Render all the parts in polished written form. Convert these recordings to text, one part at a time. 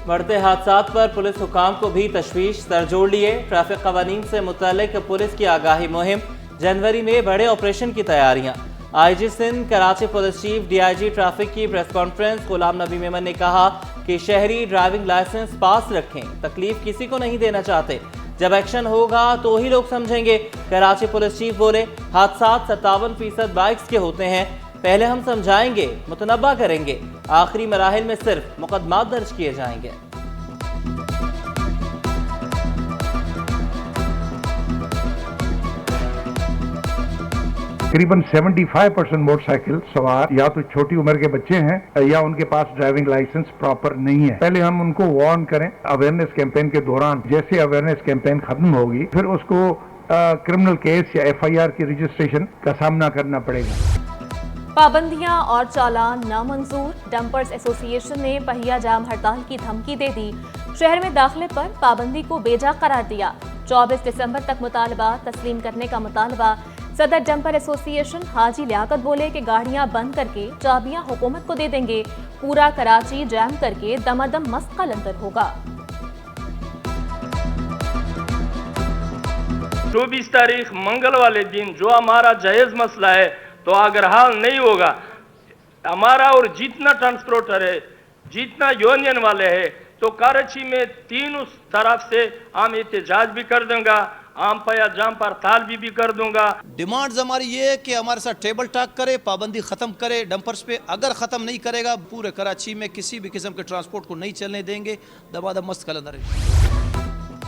बढ़ते हादसात पर पुलिस हुकाम को भी तशवीश, सर जोड़ लिए। ट्रैफिक कवानीन से मुतल्लिक पुलिस की आगाही मुहिम, जनवरी में बड़े ऑपरेशन की तैयारियां। IG Sindh, Karachi police chief, DIG traffic की प्रेस कॉन्फ्रेंस। गुलाम नबी मेमन ने कहा कि शहरी ड्राइविंग लाइसेंस पास रखें, तकलीफ किसी को नहीं देना चाहते, जब एक्शन होगा तो ही लोग समझेंगे। कराची पुलिस चीफ बोले, हादसात 57% बाइक्स के होते हैं, पहले हम समझाएंगे, मुतनब्बा करेंगे, आखिरी मराहिल में सिर्फ मुकदमात दर्ज किए जाएंगे। तकरीबन 75% मोटरसाइकिल सवार या तो छोटी उम्र के बच्चे हैं या उनके पास ड्राइविंग लाइसेंस प्रॉपर नहीं है। पहले हम उनको वार्न करें अवेयरनेस कैंपेन के दौरान। जैसे अवेयरनेस कैंपेन खत्म होगी फिर उसको क्रिमिनल केस या एफआईआर की रजिस्ट्रेशन का सामना करना पड़ेगा। पाबंदियां और चालान नामंजूर, डंपर्स एसोसिएशन ने पहिया जाम हड़ताल की धमकी दे दी। शहर में दाखिले पर पाबंदी को बेजा करार दिया। 24 दिसंबर तक मुतालबा तस्लीम करने का मुतालबा। सदर डंपर एसोसिएशन हाजी लियाकत बोले कि गाड़ियां बंद करके चाबियां हुकूमत को दे देंगे, पूरा कराची जैम करके दमादम मस्त कलंदर होगा। 24 तारीख मंगल वाले दिन जो हमारा जायज मसला है, तो अगर हाल नहीं होगा, हमारा और जितना ट्रांसपोर्टर है, जितना यूनियन वाले हैं, तो कराची में तीनों तरफ से हम एहतजाज भी कर दूंगा, आम पया जाम पर ताल भी कर दूंगा। डिमांड्स हमारी ये है कि हमारे साथ टेबल टॉक करे, पाबंदी खत्म करे डंपर्स पे। अगर खत्म नहीं करेगा पूरे कराची में किसी भी किस्म के ट्रांसपोर्ट को नहीं चलने देंगे, दबादब मस्त कलंदर है।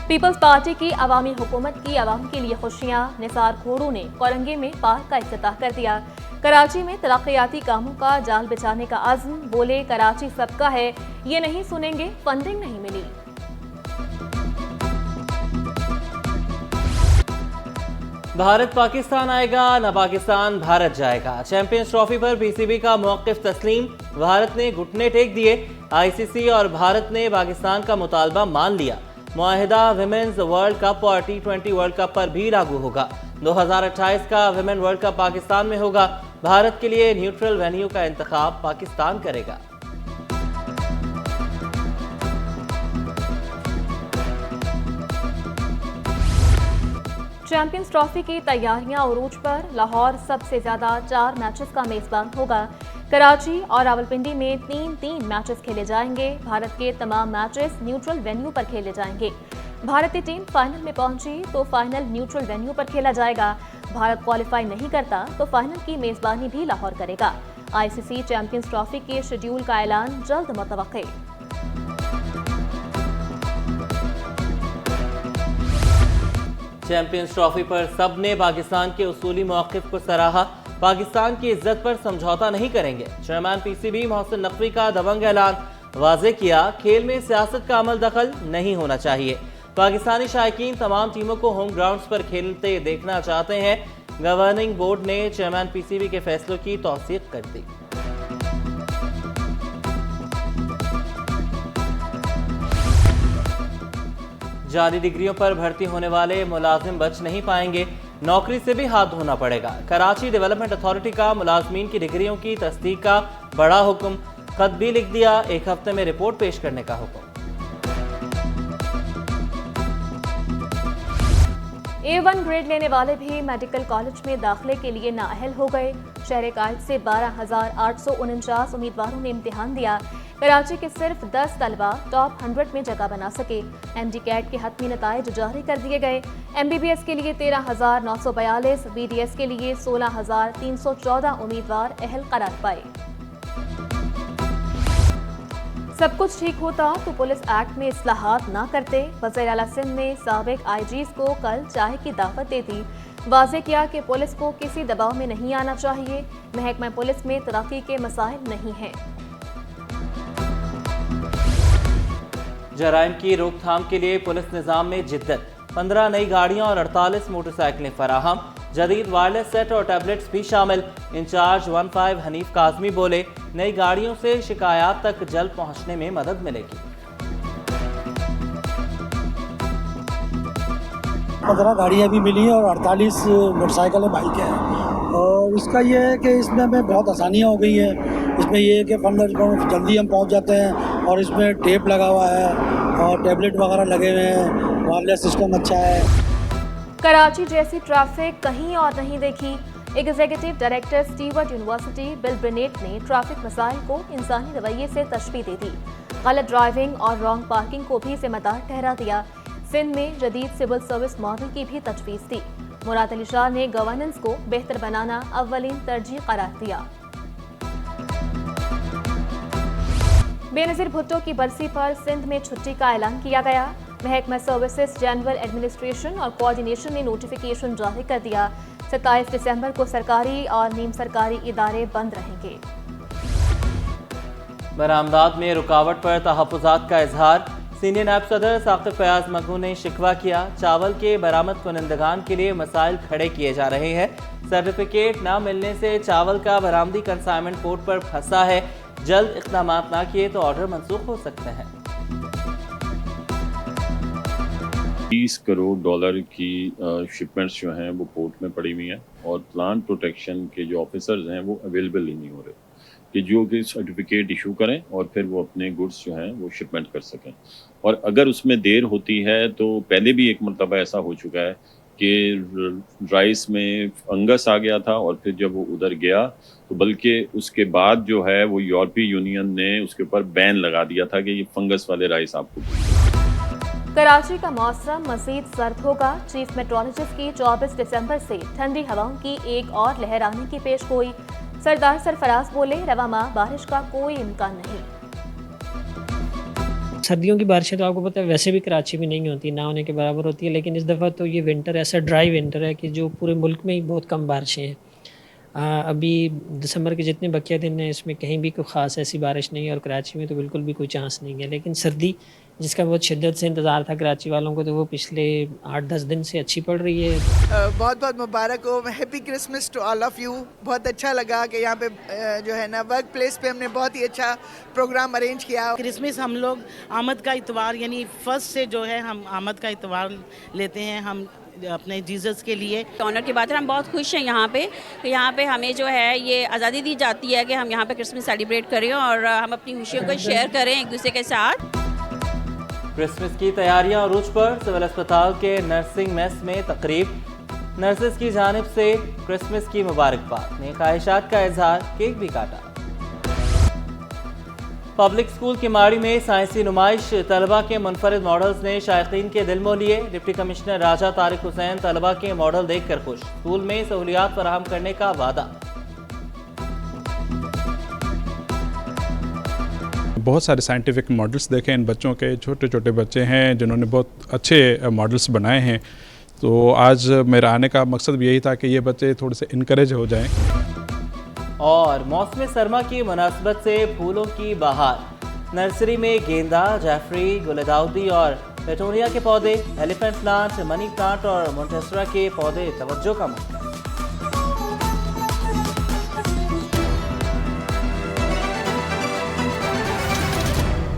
पीपल्स पार्टी की अवामी हुकूमत की अवाम के लिए खुशियां। निसार खोड़ू ने कोरंगे में पार्क का इफ्तिताह कर दिया। कराची में तरक्याती कामों का जाल बिछाने का अज़्म, बोले कराची सबका है, ये नहीं सुनेंगे फंडिंग नहीं मिली। भारत पाकिस्तान आएगा, न पाकिस्तान भारत जाएगा। चैंपियंस ट्रॉफी पर पीसीबी का मौक़िफ़ तस्लीम, भारत ने घुटने टेक दिए। आईसीसी और भारत ने पाकिस्तान का मुतालबा मान लिया। मुआहिदा विमेंस वर्ल्ड कप और T20 वर्ल्ड कप पर भी लागू होगा। 2028 का विमेन वर्ल्ड कप पाकिस्तान में होगा। भारत के लिए न्यूट्रल वेन्यू का इंतखाब पाकिस्तान करेगा। चैंपियंस ट्रॉफी की तैयारियां उरूज पर। लाहौर सबसे ज्यादा 4 मैचेस का मेजबान होगा। कराची और रावलपिंडी में 3-3 मैचेस खेले जाएंगे। भारत के तमाम मैचेस न्यूट्रल वेन्यू पर खेले जाएंगे। भारतीय टीम फाइनल में पहुंची तो फाइनल न्यूट्रल वेन्यू पर खेला जाएगा। भारत क्वालिफाई नहीं करता तो फाइनल की मेजबानी भी लाहौर करेगा। आईसीसी चैंपियंस ट्रॉफी के शेड्यूल का ऐलान जल्द मुतवक्के। चैंपियंस ट्रॉफी पर सबने पाकिस्तान के उसूली मौक़िफ़ को सराहा। पाकिस्तान की इज्जत पर समझौता नहीं करेंगे। चेयरमैन पीसीबी मोहसिन नकवी का दबंग ऐलान, वाज़ेह किया खेल में सियासत का अमल दखल नहीं होना चाहिए। पाकिस्तानी शायकीन तमाम टीमों को होम ग्राउंड्स पर खेलते देखना चाहते हैं। गवर्निंग बोर्ड ने चेयरमैन पीसीबी के फैसलों की तौसीक कर दी। जाली डिग्रियों पर भर्ती होने वाले मुलाजिम बच नहीं पाएंगे, नौकरी से भी हाथ धोना पड़ेगा। कराची डेवलपमेंट अथॉरिटी का मुलाजमीन की डिग्रियों की तस्दीक का बड़ा हुक्म, खत भी लिख दिया, 1 हफ्ते में रिपोर्ट पेश करने का हुक्म। A1 ग्रेड लेने वाले भी मेडिकल कॉलेज में दाखिले के लिए नाअहल हो गए। शहर कायद से 12,849 उम्मीदवारों ने इम्तिहान दिया। कराची के सिर्फ 10 तलबा टॉप 100 में जगह बना सके। MD कैट के हतमी नताइज जारी कर दिए गए। MBBS के लिए 13,942, BDS के लिए 16,314 उम्मीदवार अहल करार पाए। सब कुछ ठीक होता तो पुलिस एक्ट में इस्लाहात ना करते। वज़ीर आला सिंध ने साबिक IGs को कल चाय की दावत दे दी। वाज़ेह किया कि पुलिस को किसी दबाव में नहीं आना चाहिए। महकमा पुलिस में तरक्की के मसाइल नहीं हैं। जराइम की रोकथाम के लिए पुलिस निज़ाम में जिद्दत, 15 नई गाड़ियां और 48 मोटरसाइकिलें फराहम। जदीद वायरलेस सेट और टैबलेट्स भी शामिल। इंचार्ज 15 हनीफ काज़मी बोले, नई गाड़ियों से शिकायत तक जल्द पहुंचने में मदद मिलेगी। 15 गाड़ियाँ भी मिली हैं और 48 मोटरसाइकिलें बाइक हैं। और इसका ये है कि इसमें हमें बहुत आसानियाँ हो गई हैं। इसमें ये है कि फंड जल्दी हम पहुँच जाते हैं और इसमें टेप लगा हुआ है और टैबलेट वगैरह लगे हुए हैं, वायरलेस सिस्टम अच्छा है। कराची जैसी ट्रैफिक कहीं और नहीं देखी। Executive director Stewart University Bill ब्रेनेट ने ट्रैफिक मसाइल को इंसानी रवैये से तशबीह दे दी। गलत ड्राइविंग और रॉन्ग पार्किंग को भी जिम्मेदार ठहरा दिया। सिंध में जदीद सिविल सर्विस मॉडल की भी तजवीज़ दी। मुराद अली शाह ने गवर्नेंस को बेहतर बनाना अव्वलीन तरजीह करार दिया। बेनज़ीर भुट्टो की बरसी पर सिंध में छुट्टी का ऐलान किया गया। महकमा सर्विसेज जनरल एडमिनिस्ट्रेशन और कोऑर्डिनेशन ने नोटिफिकेशन जारी कर दिया। 27 दिसंबर को सरकारी और नीम सरकारी इदारे बंद रहेंगे। बरामदात में रुकावट पर तहफ़्फ़ुज़ात का इजहार। सीनियर नायब सदर साक़िब फयाज मकबूल ने शिकवा किया। चावल के बरामद कुनंदगान के लिए मसाइल खड़े किए जा रहे हैं। सर्टिफिकेट न मिलने से चावल का बरामदी कंसाइनमेंट पोर्ट पर फंसा है। जल्द इक़दाम ना किए तो ऑर्डर मनसूख हो सकते हैं। 30 करोड़ डॉलर की शिपमेंट्स जो हैं वो पोर्ट में पड़ी हुई हैं और प्लांट प्रोटेक्शन के जो ऑफिसर्स हैं वो अवेलेबल ही नहीं हो रहे कि जो कि सर्टिफिकेट इशू करें और फिर वो अपने गुड्स जो हैं वो शिपमेंट कर सकें। और अगर उसमें देर होती है तो पहले भी एक मरतबा ऐसा हो चुका है कि राइस में फंगस आ गया था और फिर जब वो उधर गया तो बल्कि उसके बाद जो है वो यूरोपीय यूनियन ने उसके ऊपर बैन लगा दिया था कि ये फंगस वाले राइस आपको। कराची का मौसम मज़ीद सर्द होगा। चीफ मेट्रोलॉजिस्ट की 24 दिसंबर से ठंडी हवाओं की एक और लहर आने की पेशगोई। सरदार सरफराज बोले, रवा माह बारिश का कोई इम्कान नहीं। सर्दियों की बारिशें तो आपको पता है वैसे भी कराची में नहीं होती, ना होने के बराबर होती है, लेकिन इस दफ़ा तो ये विंटर ऐसा ड्राई विंटर है कि जो पूरे मुल्क में ही बहुत कम बारिशें हैं। अभी दिसंबर के जितने बकिया दिन हैं इसमें कहीं भी कोई ख़ास ऐसी बारिश नहीं है और कराची में तो बिल्कुल भी कोई चांस नहीं है। लेकिन सर्दी जिसका बहुत शिद्दत से इंतज़ार था कराची वालों को, तो वो पिछले 8-10 दिन से अच्छी पड़ रही है। बहुत बहुत मुबारक हो, happy Christmas to all of you. बहुत अच्छा लगा कि यहाँ पे जो है ना वर्क प्लेस पे हमने बहुत ही अच्छा प्रोग्राम अरेंज किया। क्रिसमस हम लोग आमद का इतवार यानी फर्स्ट से जो है हम आमद का इतवार लेते हैं हम अपने जीसस के लिए। ऑनर की बात है, हम बहुत खुश हैं यहाँ पे कि यहाँ पे हमें जो है ये आज़ादी दी जाती है कि हम यहाँ पे क्रिसमस सेलिब्रेट करें और हम अपनी खुशियों को शेयर करें एक दूसरे के साथ। क्रिसमस की तैयारियां अरूज पर। सिविल अस्पताल के नर्सिंग मेस में तकरीब। नर्सेस की जानिब से क्रिसमस की मुबारकबाद में ख्वाहिशात का इजहार, केक भी काटा। पब्लिक स्कूल की माड़ी में साइंसी नुमाइश। तलबा के मुनफरिद मॉडल्स ने शायकीन के दिल मोह लिए। डिप्टी कमिश्नर राजा तारिक हुसैन तलबा के मॉडल देखकर खुश। स्कूल में सहूलियात फराहम करने का वादा। बहुत सारे साइंटिफिक मॉडल्स देखे इन बच्चों के। छोटे छोटे बच्चे हैं जिन्होंने बहुत अच्छे मॉडल्स बनाए हैं। तो आज मेरा आने का मकसद भी यही था कि ये बच्चे थोड़े से इनकरेज हो जाएं। और मौसम सरमा की मुनासबत से फूलों की बहार। नर्सरी में गेंदा, जाफरी, गुलदाउदी और पेटूनिया के पौधे, एलिफेंट प्लांट, मनी प्लांट और मोंटेसरा के पौधे तवज्जो का मौका।